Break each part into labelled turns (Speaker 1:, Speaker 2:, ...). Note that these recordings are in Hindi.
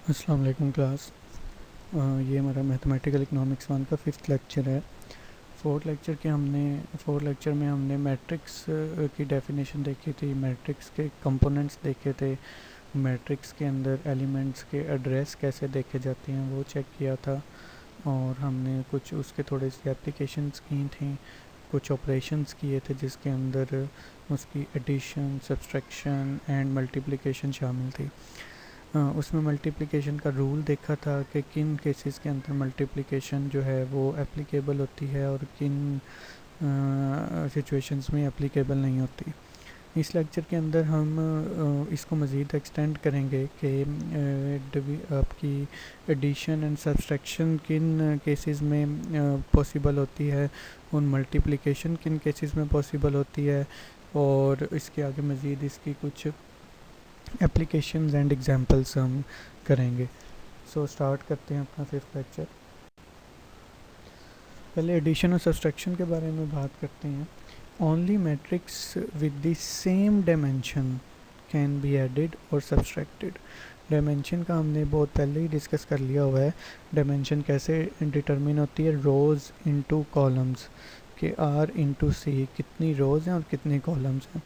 Speaker 1: अस्सलाम वालेकुम क्लास। ये हमारा मैथमेटिकल इकोनॉमिक्स वन का फिफ्थ लेक्चर है। फोर्थ लेक्चर में हमने मैट्रिक्स की डेफिनेशन देखी थी, मैट्रिक्स के कंपोनेंट्स देखे थे, मैट्रिक्स के अंदर एलिमेंट्स के एड्रेस कैसे देखे जाते हैं वो चेक किया था, और हमने कुछ उसके थोड़े सी एप्लीकेशंस की थी, कुछ ऑपरेशंस किए थे जिसके अंदर उसकी एडिशन, सब्सट्रैक्शन एंड मल्टीप्लिकेशन शामिल थी। उसमें मल्टीप्लिकेशन का रूल देखा था कि किन केसेस के अंदर मल्टीप्लिकेशन जो है वो एप्लीकेबल होती है और किन सिचुएशंस में एप्लीकेबल नहीं होती। इस लेक्चर के अंदर हम इसको मज़ीद एक्सटेंड करेंगे कि आपकी एडिशन एंड सब्सट्रैक्शन किन केसेस में पॉसिबल होती है, और मल्टीप्लिकेशन किन केसेस में पॉसिबल होती है, और इसके आगे मज़ीद इसकी कुछ एप्लीकेशंस एंड एग्जांपल्स हम करेंगे। सो स्टार्ट करते हैं अपना फिफ्थ लेक्चर। पहले एडिशन और सब्सट्रैक्शन के बारे में बात करते हैं। Only matrix with the same dimension can be added और सब्सट्रैक्टेड। डायमेंशन का हमने बहुत पहले ही डिस्कस कर लिया हुआ है। डायमेंशन कैसे डिटरमिन होती है, रोज़ इनटू कॉलम्स, के आर इंटू सी कितनी रोज़ हैं और कितनी कॉलम्स हैं।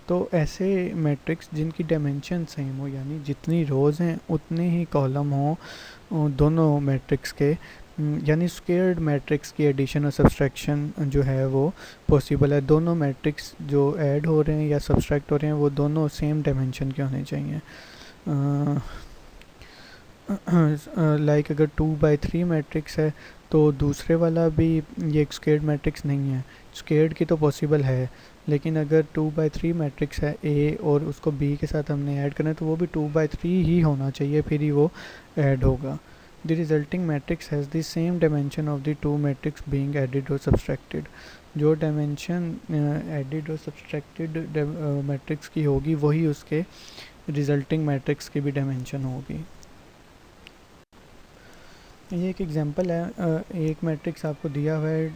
Speaker 1: तो ऐसे मैट्रिक्स जिनकी डायमेंशन सेम हो, यानी जितनी रोज़ हैं उतने ही कॉलम हों दोनों मैट्रिक्स के, यानी स्क्वेयर्ड मैट्रिक्स की एडिशन और सब्सट्रैक्शन जो है वो पॉसिबल है। दोनों मैट्रिक्स जो ऐड हो रहे हैं या सब्सट्रैक्ट हो रहे हैं वो दोनों सेम डायमेंशन के होने चाहिए। लाइक अगर 2/3 मैट्रिक्स है तो दूसरे वाला भी ये एक स्क्वेयर्ड मैट्रिक्स नहीं है। स्क्वेयर्ड की तो पॉसिबल है, लेकिन अगर 2/3 मैट्रिक्स है ए और उसको बी के साथ हमने ऐड करना है तो वो भी 2/3 ही होना चाहिए, फिर ही वो ऐड होगा। The resulting matrix has the same dimension of the two matrix being added और सब्सट्रैक्टेड। जो डायमेंशन एडिड और सब्सट्रैक्टेड मैट्रिक्स की होगी वही उसके रिजल्टिंग मैट्रिक्स की भी डायमेंशन होगी। ये एक एग्जांपल है। एक मैट्रिक्स आपको दिया हुआ है,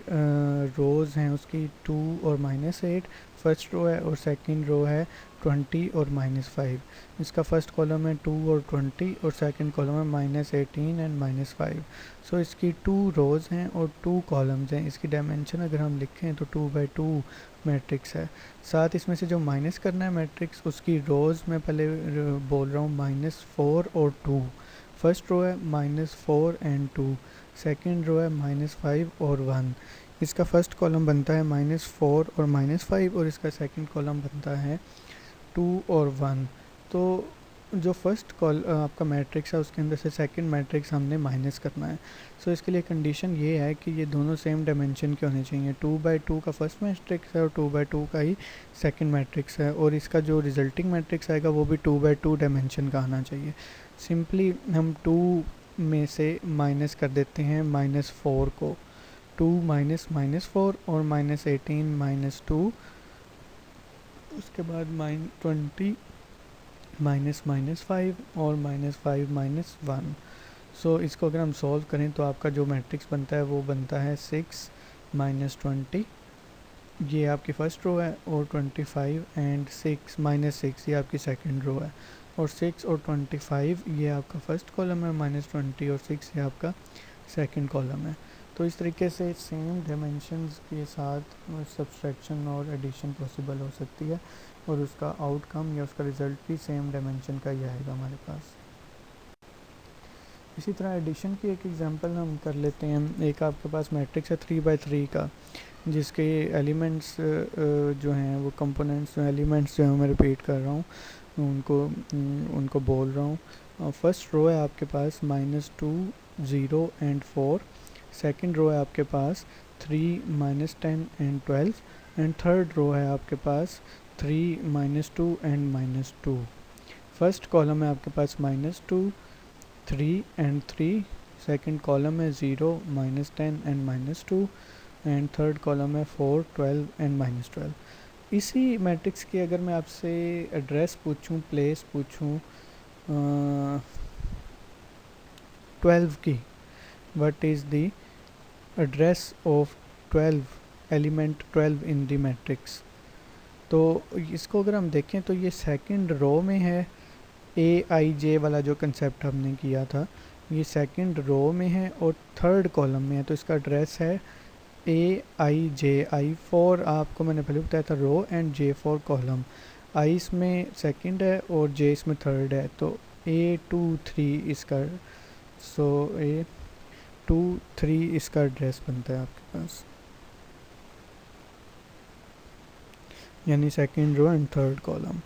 Speaker 1: रोज़ हैं उसकी 2 और -8, फर्स्ट रो है, और सेकंड रो है 20 और -5। इसका फर्स्ट कॉलम है 2 और 20 और सेकंड कॉलम है -18 एंड -5। सो इसकी 2 रोज़ हैं और 2 कॉलम्स हैं। इसकी डायमेंशन अगर हम लिखें तो 2/2 मैट्रिक्स है। साथ इसमें से जो माइनस करना है मैट्रिक्स, उसकी रोज़ में पहले बोल रहा हूँ -4 और 2। फर्स्ट रो है -4 एंड 2, सेकेंड रो है -5 और 1। इसका फर्स्ट कॉलम बनता है -4 और -5 और इसका सेकंड कॉलम बनता है 2 और 1। तो जो फर्स्ट आपका मैट्रिक्स है उसके अंदर से सेकंड मैट्रिक्स हमने माइनस करना है। सो इसके लिए कंडीशन ये है कि ये दोनों सेम डायमेंशन के होने चाहिए। 2/2 का फर्स्ट मैट्रिक्स है और 2/2 का ही सेकंड मैट्रिक्स है, और इसका जो रिजल्टिंग मैट्रिक्स आएगा वो भी 2/2 डायमेंशन का आना चाहिए। सिंपली हम 2 में से माइनस कर देते हैं -4 को। 2 माइनस -4 और -18 -2, उसके बाद -20 -5 और -5 -1। सो इसको अगर हम सॉल्व करें तो आपका जो मैट्रिक्स बनता है वो बनता है 6 -20, ये आपकी फ़र्स्ट रो है, और 25 एंड 6 -6 ये आपकी सेकंड रो है, और 6 और 25 ये आपका फर्स्ट कॉलम है, -20 और 6 ये आपका सेकंड कॉलम है। तो इस तरीके से सेम डायमेंशंस के साथ सब्सट्रैक्शन और एडिशन पॉसिबल हो सकती है, और उसका आउटकम या उसका रिज़ल्ट भी सेम डायमेंशन का ही आएगा हमारे पास। इसी तरह एडिशन की एक एग्जांपल हम कर लेते हैं। एक आपके पास मैट्रिक्स है 3/3 का, जिसके एलिमेंट्स जो हैं वो कंपोनेंट्स जो एलिमेंट्स जो हैं मैं रिपीट कर रहा हूँ, उनको बोल रहा हूँ। फर्स्ट रो है आपके पास -2 0 एंड 4, सेकंड रो है आपके पास 3 -10 एंड 12, एंड थर्ड रो है आपके पास 3 -2 एंड -2। फर्स्ट कॉलम है आपके पास -2 3 एंड 3, सेकंड कॉलम है 0 -10 एंड -2, एंड थर्ड कॉलम है 4 12 एंड -12। इसी मैट्रिक्स की अगर मैं आपसे एड्रेस पूछूं, प्लेस पूछूं 12 की, what is the address of 12 element 12 in the matrix, तो इसको अगर हम देखें तो ये सेकंड रो में है AIJ वाला जो कंसेप्ट हमने किया था ये सेकंड रो में है और थर्ड कॉलम में है, तो इसका एड्रेस है AIJ। I4 आपको मैंने पहले बताया था row and J4 column. I इसमें सेकंड है और J इसमें थर्ड है, तो A23 इसका, सो A23 इसका एड्रेस बनता है आपके पास, यानी second row and third column.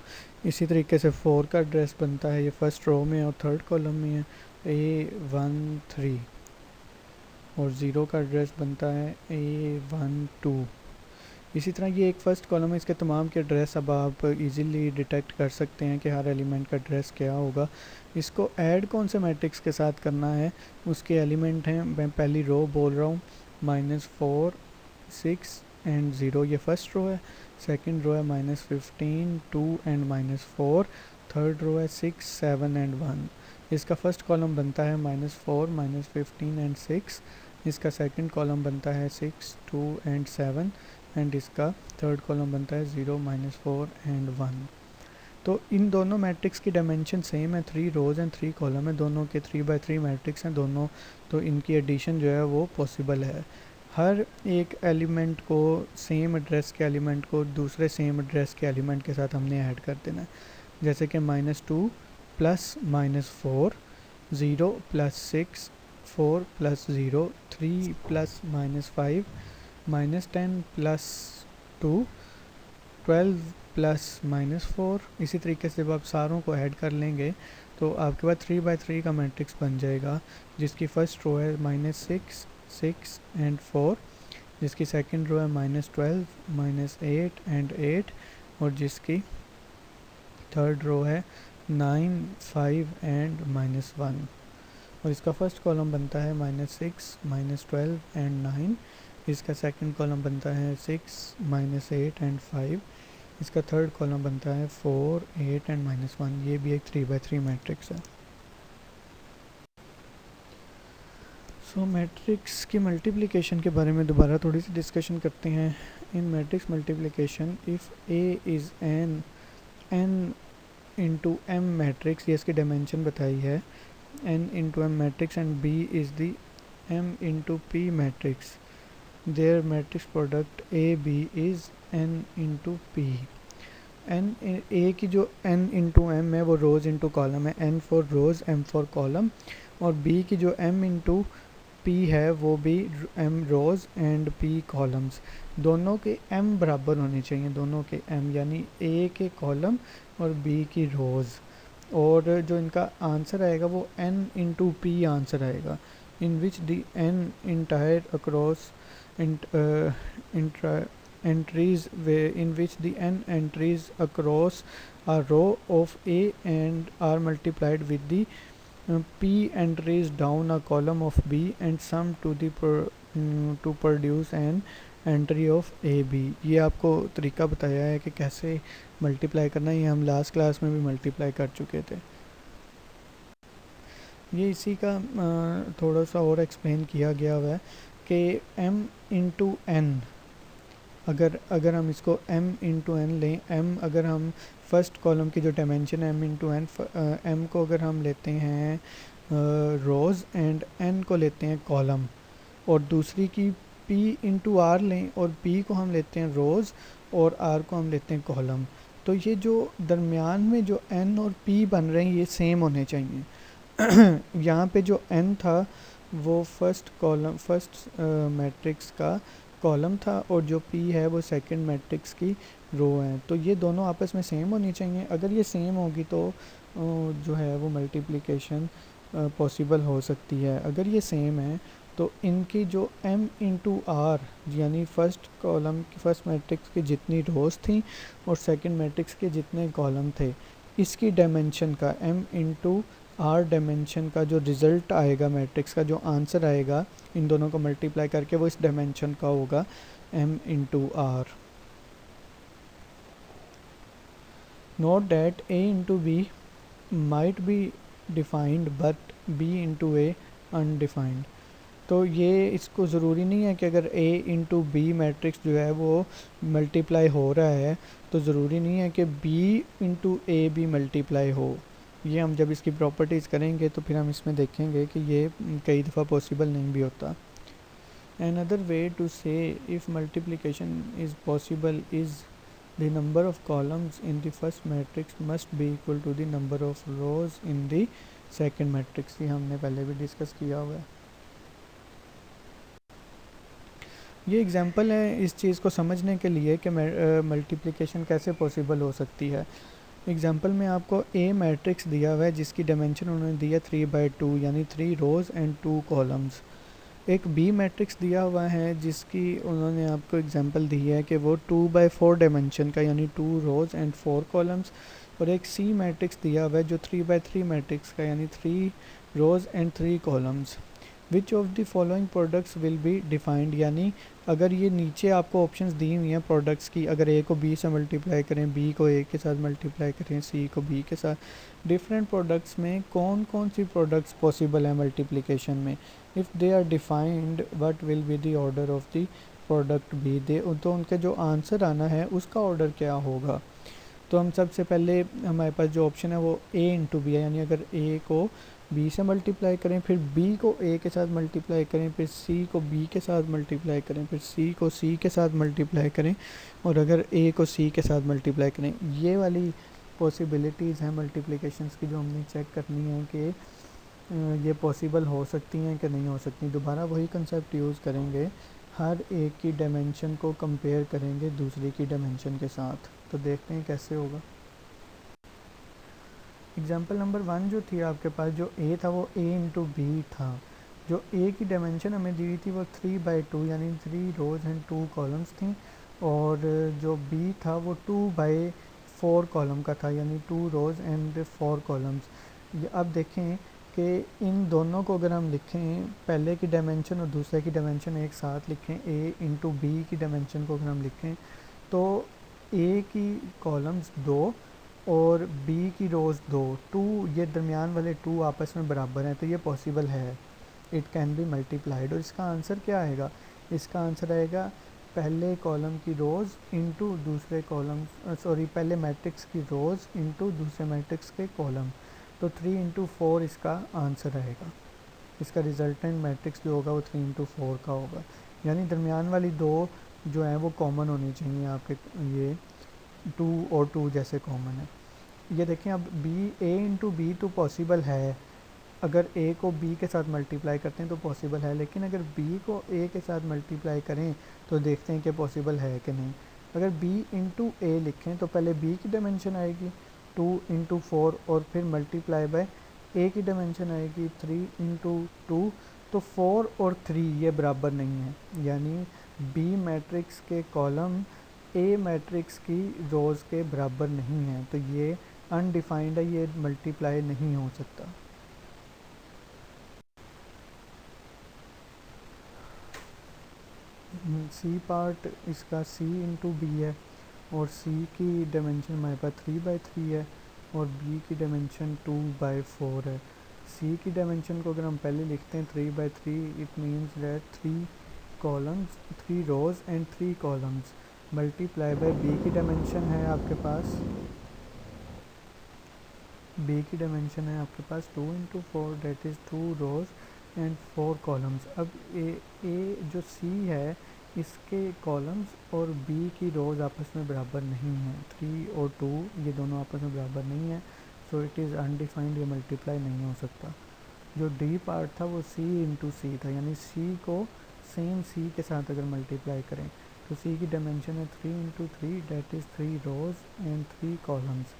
Speaker 1: इसी तरीके से 4 का एड्रेस बनता है, ये फर्स्ट रो में और थर्ड कॉलम में है, A13। और 0 का एड्रेस बनता है A12। इसी तरह ये एक फ़र्स्ट कॉलम है, इसके तमाम के एड्रेस अब आप इजीली डिटेक्ट कर सकते हैं कि हर एलिमेंट का एड्रेस क्या होगा। इसको ऐड कौन से मैट्रिक्स के साथ करना है, उसके एलिमेंट हैं, मैं पहली रो बोल रहा हूँ, -4 6 एंड 0 ये फर्स्ट रो है। सेकंड रो है -15 2 एंड -4। थर्ड रो है 6 7 एंड 1। इसका फर्स्ट कॉलम बनता है -4 -15 एंड 6। इसका सेकंड कॉलम बनता है 6 2 एंड 7 एंड इसका थर्ड कॉलम बनता है 0 -4 एंड 1। तो इन दोनों मैट्रिक्स की डायमेंशन सेम है, 3 रोज़ एंड 3 कॉलम है, दोनों के 3x3 मैट्रिक्स हैं दोनों, तो इनकी एडिशन जो है वो पॉसिबल है। हर एक एलिमेंट को, सेम एड्रेस के एलिमेंट को दूसरे सेम एड्रेस के एलिमेंट के साथ हमने ऐड कर देना है, जैसे कि -2 plus -4, 0 plus 6, 4 plus 0, 3 plus -5, -10 plus 2, 12 plus -4। इसी तरीके से जब आप सारों को ऐड कर लेंगे तो आपके पास 3x3 का मैट्रिक्स बन जाएगा, जिसकी फ़र्स्ट रो है -6 6 एंड 4, जिसकी सेकंड रो है -12 -8 एंड 8, और जिसकी थर्ड रो है 9 5 एंड -1। और इसका फर्स्ट कॉलम बनता है -6 -12 एंड 9। इसका सेकंड कॉलम बनता है 6 -8 एंड 5। इसका थर्ड कॉलम बनता है 4 8 एंड -1। ये भी एक 3x3 मैट्रिक्स है। सो मैट्रिक्स की मल्टीप्लिकेशन के बारे में दोबारा थोड़ी सी डिस्कशन करते हैं। In matrix multiplication if A is n into m matrix, ये इसकी डायमेंशन बताई है, n into m matrix and B is the m into p matrix, their matrix product AB is n into p। n A की जो n इंटू m है वो रोज़ इंटू कॉलम है, n for rows m for column, और B की जो m इंटू p है वो भी m rows and p columns. दोनों के m बराबर होने चाहिए, दोनों के m, यानी A के कॉलम और B की रोज़, और जो इनका आंसर आएगा वो n इंटू p आंसर आएगा, in which the n entire across entries in which the n entries across a row of A and are multiplied with the p entries down a column of B and sum to the to produce an entry of A B. ये आपको तरीका बताया है कि कैसे मल्टीप्लाई करना है, ये हम लास्ट क्लास में भी मल्टीप्लाई कर चुके थे। ये इसी का थोड़ा सा और एक्सप्लेन किया गया हुआ है कि m इंटू एन, अगर हम इसको m इंटू एन लें, m अगर हम फर्स्ट कॉलम की जो डायमेंशन है m इंटू एन, m को अगर हम लेते हैं रोज़ एंड n को लेते हैं कॉलम, और दूसरी की p इंटू आर लें और p को हम लेते हैं रोज़ और r को हम लेते हैं कॉलम, तो ये जो दरमियान में जो n और p बन रहे हैं ये सेम होने चाहिए। यहाँ पे जो n था वो फर्स्ट मैट्रिक्स का कॉलम था और जो p है वो सेकंड मैट्रिक्स की रो है, तो ये दोनों आपस में सेम होनी चाहिए। अगर ये सेम होगी तो जो है वो मल्टीप्लिकेशन पॉसिबल हो सकती है। अगर ये सेम है तो इनकी जो m इंटू आर, यानी फर्स्ट कॉलम की फर्स्ट मैट्रिक्स की जितनी रोज़ थी और सेकंड मैट्रिक्स के जितने कॉलम थे, इसकी डायमेंशन का m इंटू आर डायमेंशन का जो रिज़ल्ट आएगा, मैट्रिक्स का जो आंसर आएगा इन दोनों को मल्टीप्लाई करके, वो इस डायमेंशन का होगा m into R. Note that a into B might be defined but b into A undefined. तो ये इसको ज़रूरी नहीं है कि अगर a इंटू बी मैट्रिक्स जो है वो मल्टीप्लाई हो रहा है तो ज़रूरी नहीं है कि b इंटू ए भी मल्टीप्लाई हो। ये हम जब इसकी प्रॉपर्टीज़ करेंगे तो फिर हम इसमें देखेंगे कि ये कई दफ़ा पॉसिबल नहीं भी होता. Another way to say if multiplication is possible is the number of columns in the first matrix must be equal to the number of rows in the second matrix. ये हमने पहले भी डिस्कस किया हुआ है. ये एग्जांपल है इस चीज़ को समझने के लिए कि मल्टीप्लिकेशन कैसे पॉसिबल हो सकती है. एग्जांपल में आपको ए मैट्रिक्स दिया हुआ है जिसकी डायमेंशन उन्होंने दिया 3/2 यानी 3 रोज़ एंड 2 कॉलम्स. एक बी मैट्रिक्स दिया हुआ है जिसकी उन्होंने आपको एग्जांपल दी है कि वो 2/4 डायमेंशन का यानी 2 रोज़ एंड 4 कॉलम्स. और एक सी मैट्रिक्स दिया हुआ है जो 3/3 मैट्रिक्स का यानी 3 rows and 3 columns. Which of the following products will be defined, यानी अगर ये नीचे आपको ऑप्शंस दी हुई हैं प्रोडक्ट्स की, अगर ए को बी से मल्टीप्लाई करें, बी को ए के साथ मल्टीप्लाई करें, सी को बी के साथ, डिफरेंट प्रोडक्ट्स में कौन कौन सी प्रोडक्ट्स पॉसिबल है मल्टीप्लिकेशन में. If they are defined what will be the order of the product be, दे तो उनके जो आंसर आना है उसका ऑर्डर क्या होगा. तो हम सबसे पहले हमारे पास जो ऑप्शन है वो ए इंटू बी है, यानी अगर ए को बी से मल्टीप्लाई करें, फिर बी को ए के साथ मल्टीप्लाई करें, फिर सी को बी के साथ मल्टीप्लाई करें, फिर सी को सी के साथ मल्टीप्लाई करें, और अगर ए को सी के साथ मल्टीप्लाई करें. ये वाली पॉसिबिलिटीज़ हैं मल्टीप्लिकेशंस की जो हमने चेक करनी है कि ये पॉसिबल हो सकती हैं कि नहीं हो सकती. दोबारा वही कंसेप्ट यूज़ करेंगे, हर एक की डायमेंशन को कंपेयर करेंगे दूसरी की डायमेंशन के साथ. तो देखते हैं कैसे होगा. एग्जाम्पल नंबर 1 जो थी आपके पास, जो ए था वो ए इंटू बी था. जो ए की डायमेंशन हमें दी थी वो 3/2 यानी 3 रोज़ एंड 2 कॉलम्स थी, और जो बी था वो 2/4 कॉलम का था यानी 2 रोज़ एंड 4 कॉलम्स. अब देखें कि इन दोनों को अगर हम लिखें, पहले की डायमेंशन और दूसरे की डायमेंशन एक साथ लिखें, ए इंटू बी की डायमेंशन को अगर हम लिखें तो ए की कॉलम्स 2 और बी की रोज़ 2, 2 ये दरमियान वाले 2 आपस में बराबर हैं, तो ये पॉसिबल है, इट कैन बी मल्टीप्लाइड. और इसका आंसर क्या आएगा, इसका आंसर आएगा पहले कॉलम की रोज़ इंटू दूसरे कॉलम, सॉरी पहले मैट्रिक्स की रोज़ इंटू दूसरे मैट्रिक्स के कॉलम. तो 3/4 इसका आंसर आएगा. इसका रिजल्टेंट मैट्रिक्स जो होगा वो 3/4 का होगा, यानी दरमियान वाली 2 जो हैं वो कॉमन होनी चाहिए आपके, ये 2 और 2 जैसे कॉमन है. ये देखें अब बी, ए इंटू बी तो पॉसिबल है, अगर ए को बी के साथ मल्टीप्लाई करते हैं तो पॉसिबल है, लेकिन अगर बी को ए के साथ मल्टीप्लाई करें तो देखते हैं कि पॉसिबल है कि नहीं. अगर बी इंटू ए लिखें तो पहले बी की डायमेंशन आएगी 2/4 और फिर मल्टीप्लाई बाय ए की डायमेंशन आएगी 3/2. तो 4 और 3 ये बराबर नहीं है, यानी बी मैट्रिक्स के कॉलम ए मैट्रिक्स की रोज़ के बराबर नहीं है, तो ये अनडिफाइंड है, ये मल्टीप्लाई नहीं हो सकता. सी पार्ट इसका सी इंटू बी है, और सी की डायमेंशन हमारे पास 3/3 है और बी की डायमेंशन 2/4 है. सी की डायमेंशन को अगर हम पहले लिखते हैं 3/3, it means that 3 columns, 3 rows and 3 columns, multiply by B की डायमेंशन है आपके पास, बी की डायमेंशन है आपके पास 2/4 that is 2 rows and 4 columns. अब ए जो सी है इसके कॉलम्स और बी की रोज़ आपस में बराबर नहीं है, 3 और 2 ये दोनों आपस में बराबर नहीं है, सो इट इज़ अनडिफाइंड, ये मल्टीप्लाई नहीं हो सकता. जो डी पार्ट था वो सी इंटू सी था, यानी सी को सेम सी के साथ अगर मल्टीप्लाई करें तो सी की डायमेंशन है 3/3 that is 3 rows and 3 columns,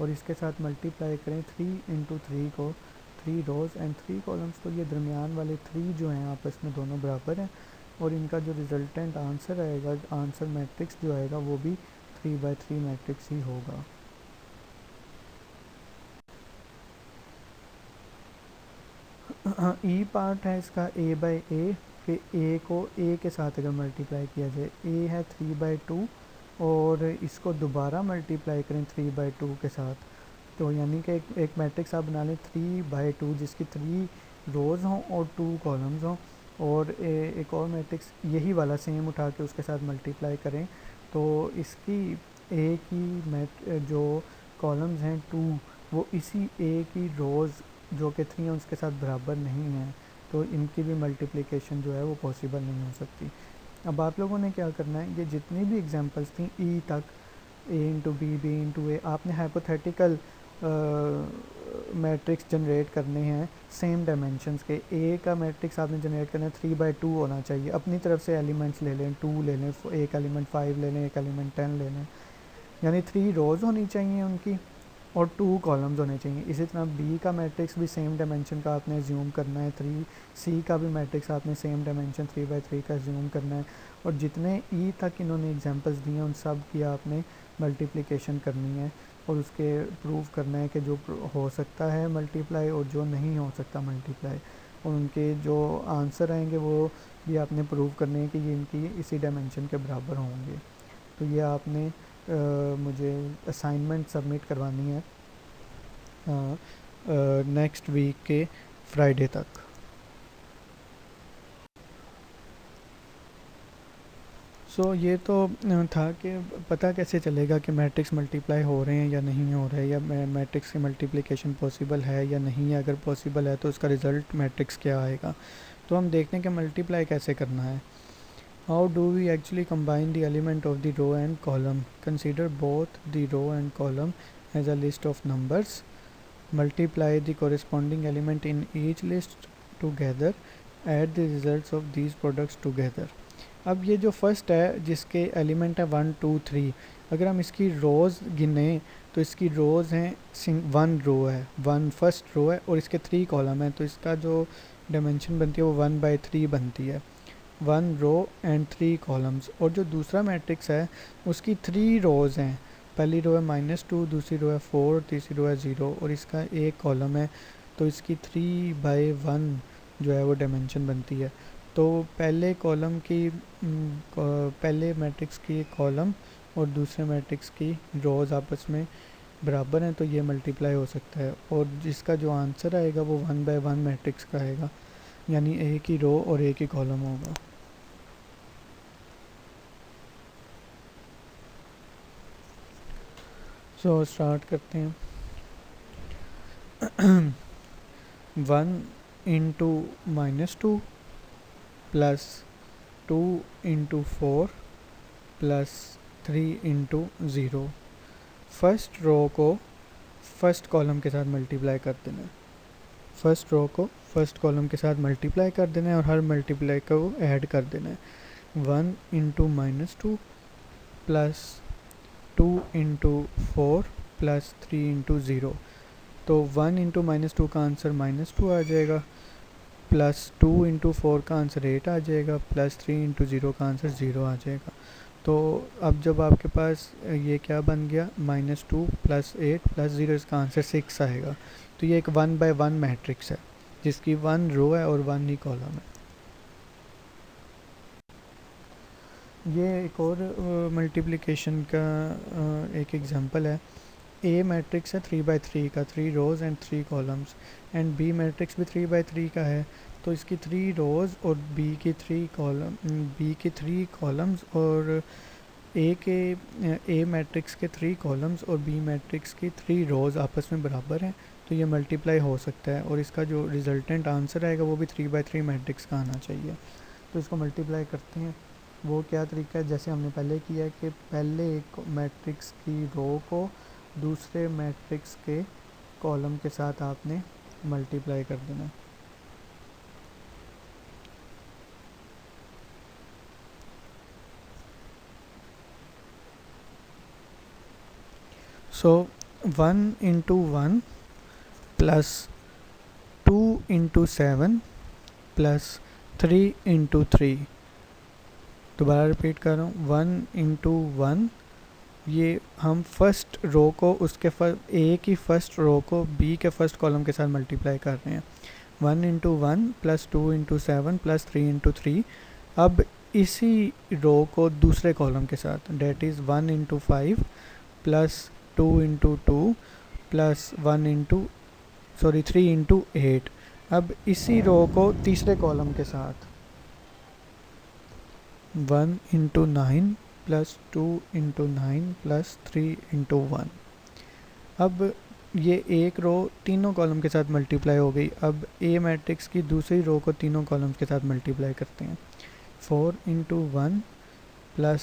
Speaker 1: और इसके साथ मल्टीप्लाई करें 3/3 को 3 रोज़ एंड 3 कॉलम्स, तो ये दरमियान वाले 3 जो हैं आपस में दोनों बराबर हैं, और इनका जो रिजल्टेंट आंसर आएगा, आंसर मैट्रिक्स जो आएगा वो भी 3/3 मैट्रिक्स ही होगा. ई पार्ट है इसका a/a, कि a को a के साथ अगर मल्टीप्लाई किया जाए, a है 3/2 और इसको दोबारा मल्टीप्लाई करें 3/2 के साथ, तो यानी कि एक मैट्रिक्स आप बना लें 3/2 जिसकी 3 रोज़ हों और 2 कॉलम्स हों, और एक और मैट्रिक्स यही वाला सेम उठा के उसके साथ मल्टीप्लाई करें, तो इसकी ए की जो कॉलम्स हैं 2 वो इसी ए की रोज़ जो कि 3 है उसके साथ बराबर नहीं है, तो इनकी भी मल्टीप्लिकेशन जो है वो पॉसिबल नहीं हो सकती। अब आप लोगों ने क्या करना है, ये जितनी भी एग्जांपल्स थी ई तक, ए इंटू बी इंटू ए, आपने हाइपोथेटिकल मैट्रिक्स जनरेट करने हैं सेम डायमेंशंस के। ए का मैट्रिक्स आपने जनरेट करना है 3/2 होना चाहिए। अपनी तरफ से एलिमेंट्स ले लें, 2 ले लें, एक एलिमेंट 5 ले लें, एक एलिमेंट 10 ले लें, यानी 3 रोज़ होनी चाहिए उनकी और 2 कॉलम्स होने चाहिए। इसी तरह बी का मैट्रिक्स भी सेम डायमेंशन का आपने ज्यूम करना है, 3 सी का भी मैट्रिक्स आपने सेम डायमेंशन 3/3 का ज्यूम करना है। और जितने ई तक इन्होंने एग्जांपल्स दिए हैं उन सब की आपने मल्टीप्लिकेशन करनी है और उसके प्रूव करना है कि जो हो सकता है मल्टीप्लाई और जो नहीं हो सकता मल्टीप्लाई, और उनके जो आंसर आएंगे वो भी आपने प्रूव करने हैं कि ये इनकी इसी डायमेंशन के बराबर होंगे। तो ये आपने मुझे असाइनमेंट सबमिट करवानी है नेक्स्ट वीक के फ्राइडे तक। ये तो था कि पता कैसे चलेगा कि मैट्रिक्स मल्टीप्लाई हो रहे हैं या नहीं हो रहे, या मैट्रिक्स की मल्टीप्लिकेशन पॉसिबल है या नहीं है। अगर पॉसिबल है तो उसका रिज़ल्ट मैट्रिक्स क्या आएगा। तो हम देखते हैं कि मल्टीप्लाई कैसे करना है। How do we actually combine the element of the row and column, consider both the row and column as a list of numbers, multiply the corresponding element in each list together, add the results of these products together. अब ये जो फर्स्ट है जिसके एलिमेंट है 1 2 3, अगर हम इसकी रोज़ गिने तो इसकी रोज़ हैं 1 रो है, 1 फर्स्ट रो है और इसके 3 कॉलम है, तो इसका जो डायमेंशन बनती है वो 1/3 बनती है, 1 रो एंड 3 कॉलम्स। और जो दूसरा मैट्रिक्स है उसकी 3 रोज़ हैं, पहली रो है -2, दूसरी रो है 4, तीसरी रो है 0 और इसका एक कॉलम है, तो इसकी 3/1 जो है वो डायमेंशन बनती है। तो पहले कॉलम की पहले मैट्रिक्स की कॉलम और दूसरे मैट्रिक्स की रोज़ आपस में बराबर हैं, तो ये मल्टीप्लाई हो सकता है और जिसका जो आंसर आएगा वो 1/1 मैट्रिक्स का आएगा, यानी एक ही रो और एक ही कॉलम होगा। स्टार्ट करते हैं। 1 into -2 plus 2 into 4 plus 3 into 0। First row को फर्स्ट कॉलम के साथ मल्टीप्लाई कर देना है, फर्स्ट रो को फर्स्ट कॉलम के साथ मल्टीप्लाई कर देना है और हर मल्टीप्लाई को ऐड कर देना है। 1 into -2 plus 2 into 4 plus 3 into 0। तो 1 इंटू -2 का आंसर -2 आ जाएगा, प्लस 2 इंटू 4 का आंसर 8 आ जाएगा, प्लस 3 इंटू 0 का आंसर 0 आ जाएगा। तो अब जब आपके पास ये क्या बन गया, -2 प्लस 8 प्लस 0, इसका आंसर 6 आएगा। तो ये एक 1/1 मैट्रिक्स है जिसकी 1 रो है और 1 ही कॉलम है। ये एक और मल्टीप्लिकेशन का एक एग्जांपल है। ए मैट्रिक्स है 3/3 का, 3 rows and 3 columns, and B matrix भी 3/3 का है, तो इसकी 3 रोज़ और बी की 3 कॉलम्स और ए मैट्रिक्स के 3 कॉलम्स और बी मैट्रिक्स की 3 रोज़ आपस में बराबर हैं, तो ये मल्टीप्लाई हो सकता है और इसका जो रिजल्टेंट आंसर आएगा वो भी 3/3 मैट्रिक्स का आना चाहिए। तो इसको मल्टीप्लाई करते हैं। वो क्या तरीका है, जैसे हमने पहले किया है कि पहले एक मैट्रिक्स की रो को दूसरे मैट्रिक्स के कॉलम के साथ आपने मल्टीप्लाई कर देना। सो 1 into 1 plus 2 into 7 plus 3 into 3। दोबारा रिपीट कर रहा हूँ, 1 इंटू 1, ये हम फर्स्ट रो को उसके ए की फर्स्ट रो को बी के फर्स्ट कॉलम के साथ मल्टीप्लाई कर रहे हैं। 1 into 1 plus 2 into 7 plus 3 into 3। अब इसी रो को दूसरे कॉलम के साथ, that is 1 into 5 plus 2 into 2 plus 3 into 8। अब इसी रो को तीसरे कॉलम के साथ 1 into 9 plus 2 into 9 plus 3 into 1। अब ये एक रो तीनों कॉलम के साथ मल्टीप्लाई हो गई। अब ए मैट्रिक्स की दूसरी रो को तीनों कॉलम्स के साथ मल्टीप्लाई करते हैं। 4 × 1 प्लस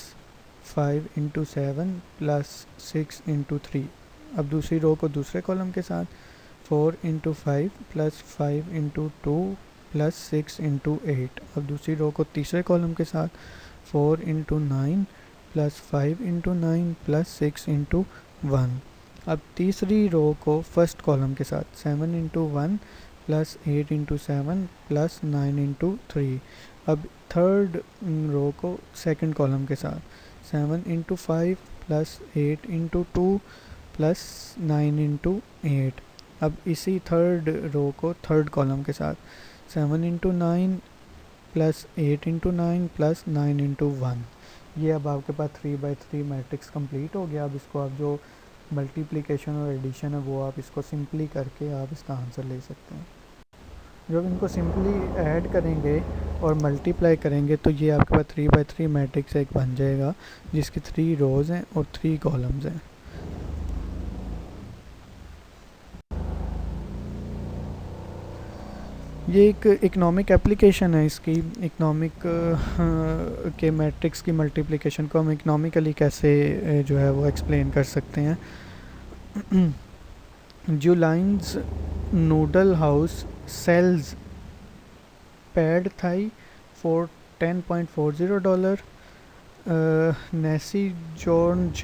Speaker 1: 5 × 7 प्लस 6 × 3। अब दूसरी रो को दूसरे कॉलम के साथ 4 × 5 प्लस 5 × 2 प्लस 6 × 8। अब दूसरी रो को तीसरे कॉलम के साथ 4 × 9 प्लस 5 × 9 प्लस 6 × 1। अब तीसरी रो को फर्स्ट कॉलम के साथ 7 × 1 प्लस 8 × 7 प्लस 9 × 3। अब थर्ड रो को सेकंड कॉलम के साथ 7 × 5 प्लस 8 × 2 प्लस 9 × 8। अब इसी थर्ड रो को थर्ड कॉलम के साथ 7 × 9 प्लस 8 × 9 प्लस 9 × 1। ये अब आपके पास 3×3 मैट्रिक्स कंप्लीट हो गया। अब इसको आप जो मल्टीप्लिकेशन और एडिशन है वो आप इसको सिंपली करके आप इसका आंसर ले सकते हैं। जब इनको सिंपली ऐड करेंगे और मल्टीप्लाई करेंगे तो ये आपके पास 3×3 मैट्रिक्स एक बन जाएगा जिसकी 3 रोज़ हैं और 3 कॉलम्स हैं। ये एक इकोनॉमिक एप्लीकेशन है इसकी। इकोनॉमिक के मैट्रिक्स की मल्टीप्लिकेशन को हम इकोनॉमिकली कैसे जो है वो एक्सप्लेन कर सकते हैं। Julian's noodle house sells pad Thai for $10.40, nasi जॉर्ज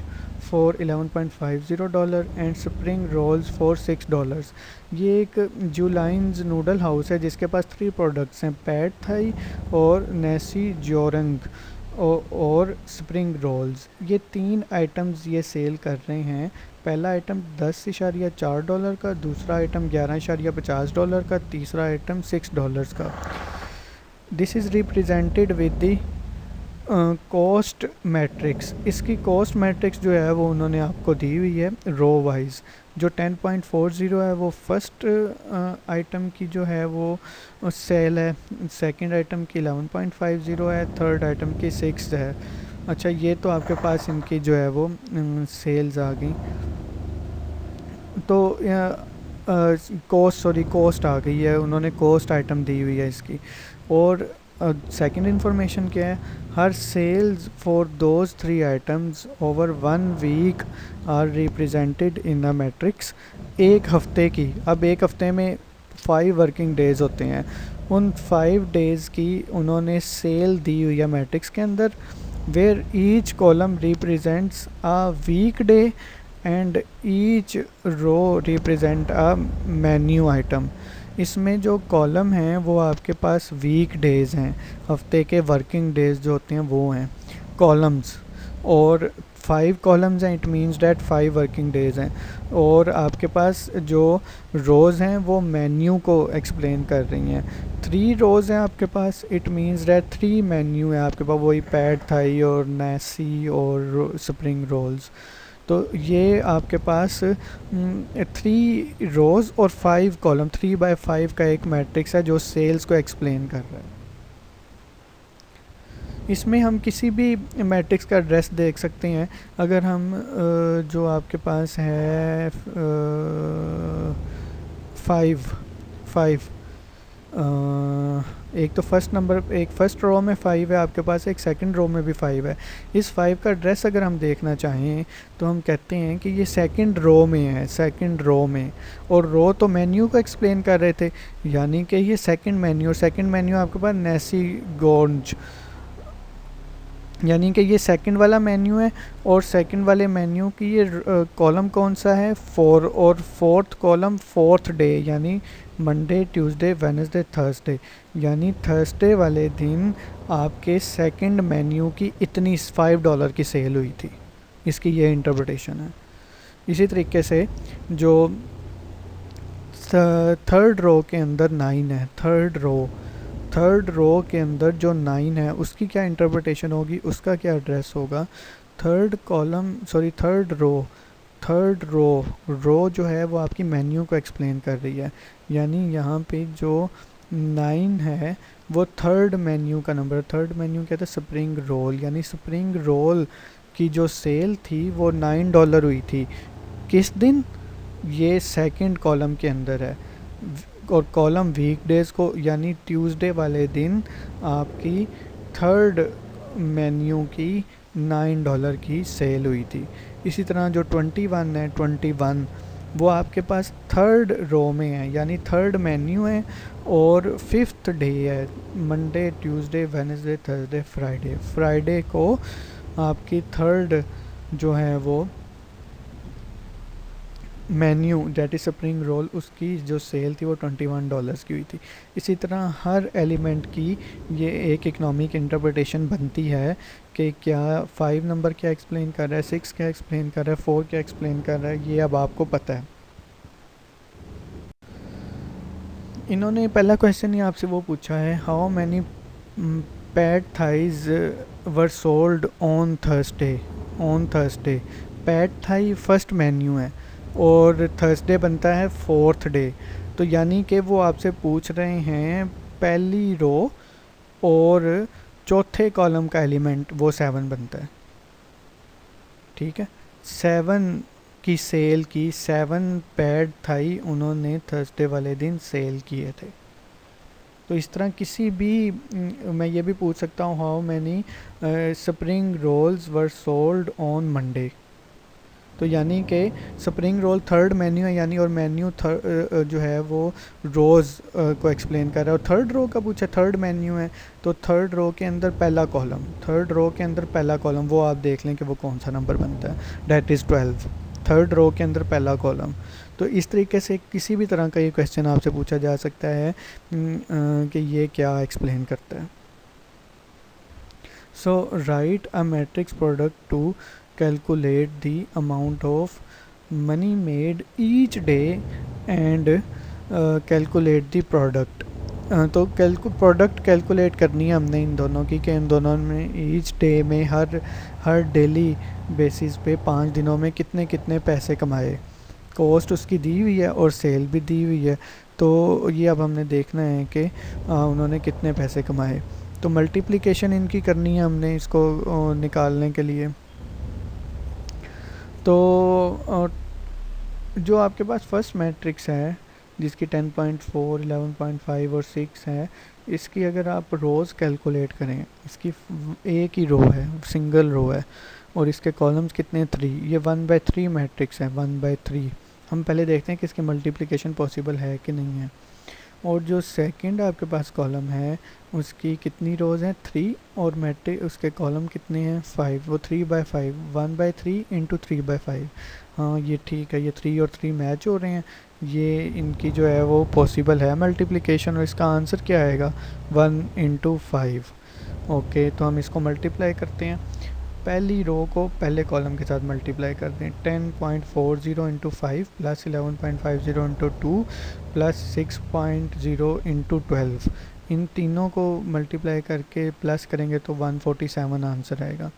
Speaker 1: for $11.50 and spring rolls for $6। ये एक जुलाइंस नूडल हाउस है जिसके पास 3 प्रोडक्ट्स हैं, पैड थाई और नेसी जोरंग और स्प्रिंग रोल्स। ये 3 आइटम्स ये सेल कर रहे हैं। पहला आइटम $10.4 का, दूसरा आइटम $11.50 का, तीसरा आइटम $6 का। This is represented with the cost matrix. इसकी कॉस्ट मैट्रिक्स जो है वो उन्होंने आपको दी हुई है रो वाइज। जो 10.40 है वो फर्स्ट आइटम की जो है वो सेल है, सेकंड आइटम की 11.50 है, थर्ड आइटम की 6 है। अच्छा, ये तो आपके पास इनकी जो है वो सेल्स आ गई। तो कॉस्ट आ गई है, उन्होंने कॉस्ट आइटम दी हुई है इसकी। और सेकंड इंफॉर्मेशन क्या है, हर sales for those 3 items over 1 week are represented in a matrix. एक हफ्ते की, अब एक हफ्ते में 5 वर्किंग डेज होते हैं, उन 5 डेज़ की उन्होंने सेल दी हुई है मैट्रिक्स के अंदर, where each column represents a week day and each row represent a menu item. इसमें जो कॉलम हैं वो आपके पास वीक डेज़ हैं, हफ्ते के वर्किंग डेज़ जो होते हैं वो हैं कॉलम्स, और 5 कॉलम्स हैं, it means that 5 working days हैं। और आपके पास जो रोज़ हैं वो मेन्यू को एक्सप्लेन कर रही हैं। 3 रोज़ हैं आपके पास, इट मींस डैट 3 मेन्यू है आपके पास, वही पैड थाई और नेसी और स्प्रिंग रोल्स। तो ये आपके पास 3 रोज़ और 5 कॉलम, 3×5 का एक मैट्रिक्स है जो सेल्स को एक्सप्लेन कर रहा है। इसमें हम किसी भी मैट्रिक्स का एड्रेस देख सकते हैं। अगर हम जो आपके पास है 5 एक तो एक फर्स्ट रो में 5 है आपके पास, एक सेकंड रो में भी 5 है। इस 5 का एड्रेस अगर हम देखना चाहें तो हम कहते हैं कि ये सेकंड रो में है, सेकंड रो में। और रो तो मेन्यू को एक्सप्लेन कर रहे थे, यानी कि ये सेकंड मेन्यू, और सेकंड मेन्यू आपके पास नेसी गोंज, यानी कि ये सेकंड वाला मेन्यू है। और सेकंड वाले मेन्यू की ये कॉलम कौन सा है, 4, और फोर्थ कॉलम फोर्थ डे, यानी मंडे, ट्यूसडे, वेडनेसडे, थर्सडे, यानी थर्सडे वाले दिन आपके सेकंड मेन्यू की इतनी $5 की सेल हुई थी। इसकी ये इंटरप्रिटेशन है। इसी तरीके से जो थर्ड रो के अंदर 9 है, थर्ड रो के अंदर जो 9 है उसकी क्या इंटरप्रिटेशन होगी, उसका क्या एड्रेस होगा। थर्ड रो जो है वो आपकी मेन्यू को एक्सप्लेन कर रही है, यानी यहाँ पे जो 9 है वो थर्ड मेन्यू का नंबर। थर्ड मेन्यू क्या था, स्प्रिंग रोल, यानी स्प्रिंग रोल की जो सेल थी वो $9 हुई थी। किस दिन, ये सेकंड कॉलम के अंदर है, और कॉलम वीकडेज को यानी ट्यूसडे वाले दिन आपकी थर्ड मेन्यू की $9 की सेल हुई थी। इसी तरह जो 21 है, 21 वो आपके पास थर्ड रो में है, यानी थर्ड मेन्यू है, और फिफ्थ डे है, Monday Tuesday Wednesday Thursday Friday. Friday को आपकी थर्ड जो है वो menu that is spring roll, उसकी जो सेल थी वो $21 की हुई थी। इसी तरह हर एलिमेंट की ये एक इकोनॉमिक इंटरप्रिटेशन बनती है कि क्या 5 नंबर क्या एक्सप्लेन कर रहा है, 6 क्या एक्सप्लेन कर रहा है, 4 क्या एक्सप्लेन कर रहा है, ये अब आपको पता है। इन्होंने पहला क्वेश्चन ही आपसे वो पूछा है, how many pad thais were sold on Thursday. Pad thai first menu है और थर्सडे बनता है फोर्थ डे, तो यानी कि वो आपसे पूछ रहे हैं पहली रो और चौथे कॉलम का एलिमेंट वो 7 बनता है, ठीक है। 7 की सेल की, 7 पैड थाई उन्होंने थर्सडे वाले दिन सेल किए थे। तो इस तरह किसी भी मैं ये भी पूछ सकता हूँ, how many spring rolls were sold on Monday, तो यानी कि स्प्रिंग रोल थर्ड मेन्यू है, यानी और मेन्यू जो है वो रोज़ को एक्सप्लेन कर रहा है, और थर्ड रो का पूछा, थर्ड मेन्यू है, तो थर्ड रो के अंदर पहला कॉलम, थर्ड रो के अंदर पहला कॉलम वो आप देख लें कि वो कौन सा नंबर बनता है, डेट इज़ 12, थर्ड रो के अंदर पहला कॉलम। तो इस तरीके से किसी भी तरह का ये क्वेश्चन आपसे पूछा जा सकता है कि ये क्या एक्सप्लेन करता है। So write a matrix product to calculate the amount of money made each day and calculate the product. तो प्रोडक्ट कैलकुलेट करनी है हमने इन दोनों की, कि इन दोनों में ईच डे में हर डेली बेसिस पे 5 दिनों में कितने कितने पैसे कमाए। कॉस्ट उसकी दी हुई है और सेल भी दी हुई है, तो ये अब हमने देखना है कि उन्होंने कितने पैसे कमाए। तो मल्टीप्लिकेशन इनकी करनी है हमने इसको निकालने के लिए। तो जो आपके पास फर्स्ट मैट्रिक्स है जिसकी 10.4, 11.5 और 6 है, इसकी अगर आप रोज़ कैलकुलेट करें, इसकी एक ही रो है, सिंगल रो है, और इसके कॉलम्स कितने 3, ये 1/3 मैट्रिक्स है, 1/3। हम पहले देखते हैं कि इसकी मल्टीप्लिकेशन पॉसिबल है कि नहीं है। और जो सेकंड आपके पास कॉलम है उसकी कितनी रोज़ हैं 3, और मैट्रिक उसके कॉलम कितने हैं 5, वो 3/5, 1/3 इंटू 3/5। हाँ ये ठीक है, ये 3 और 3 मैच हो रहे हैं, ये इनकी जो है वो पॉसिबल है मल्टीप्लिकेशन, और इसका आंसर क्या आएगा 1/5। ओके, तो हम इसको मल्टीप्लाई करते हैं, पहली रो को पहले कॉलम के साथ मल्टीप्लाई कर दें, 10.40 into 5 plus 11.50 into 2 plus 6.0 into 12, इन तीनों को मल्टीप्लाई करके प्लस करेंगे तो 147 आंसर आएगा।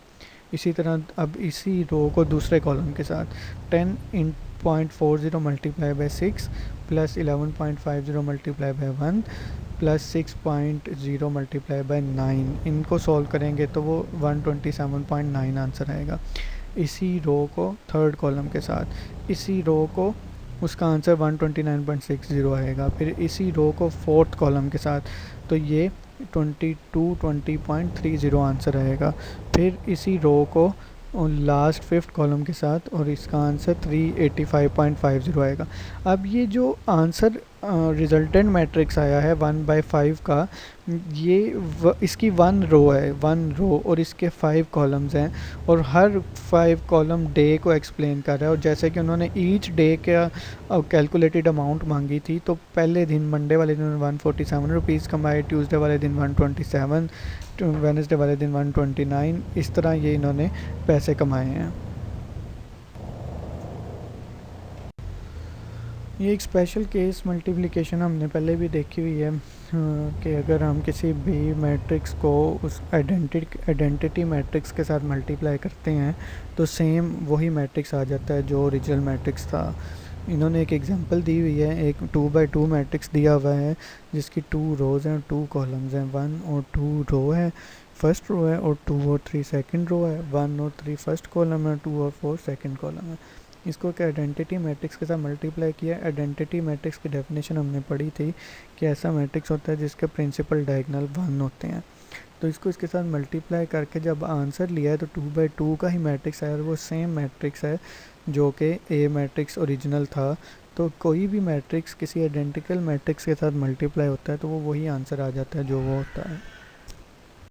Speaker 1: इसी तरह अब इसी रो को दूसरे कॉलम के साथ 10.40 multiply by 6 plus 11.50 multiply by 1 plus 6.0 multiply by 9, इनको सॉल्व करेंगे तो वो 127.9 आंसर आएगा। इसी रो को थर्ड कॉलम के साथ, इसी रो को उसका आंसर 129.60 आएगा। फिर इसी रो को फोर्थ कॉलम के साथ, तो ये 20.30 आंसर आएगा। फिर इसी रो को और लास्ट फिफ्थ कॉलम के साथ, और इसका आंसर 385.50 आएगा। अब ये जो आंसर रिजल्टेंट मैट्रिक्स आया है 1/5 का, ये इसकी 1 रो है, 1 रो, और इसके 5 कॉलम्स हैं, और हर 5 कॉलम डे को एक्सप्लेन कर रहा है। और जैसे कि उन्होंने ईच डे का कैलकुलेटेड अमाउंट मांगी थी, तो पहले दिन मंडे वाले दिन 147 रुपीज़ कमाए, ट्यूसडे वाले दिन 127, वेडनेसडे वाले दिन 129, इस तरह ये इन्होंने पैसे कमाए हैं। ये एक स्पेशल केस मल्टीप्लिकेशन हमने पहले भी देखी हुई है कि अगर हम किसी भी मैट्रिक्स को उस आइडेंटिटी मैट्रिक्स के साथ मल्टीप्लाई करते हैं तो सेम वही मैट्रिक्स आ जाता है जो ओरिजिनल मैट्रिक्स था। इन्होंने एक एग्जांपल दी हुई है, एक 2/2 मैट्रिक्स दिया हुआ है जिसकी 2 रोज़ हैं, 2 कॉलम्स हैं, 1 और 2 रो है, फर्स्ट रो है, और 2 और 3 सेकंड रो है, 1 और 3 फर्स्ट कॉलम है, 2 और 4 सेकंड कॉलम है। इसको एक आइडेंटिटी मैट्रिक्स के साथ मल्टीप्लाई किया। आइडेंटिटी मैट्रिक्स की डेफिनेशन हमने पढ़ी थी कि ऐसा मैट्रिक्स होता है जिसके प्रिंसिपल डायगोनल 1 होते हैं। तो इसको इसके साथ मल्टीप्लाई करके जब आंसर लिया है तो 2/2 का ही मैट्रिक्स आया और वो सेम मैट्रिक्स है जो कि ए मैट्रिक्स ओरिजिनल था। तो कोई भी मैट्रिक्स किसी आइडेंटिकल मैट्रिक्स के साथ मल्टीप्लाई होता है तो वो वही आंसर आ जाता है जो वो होता है।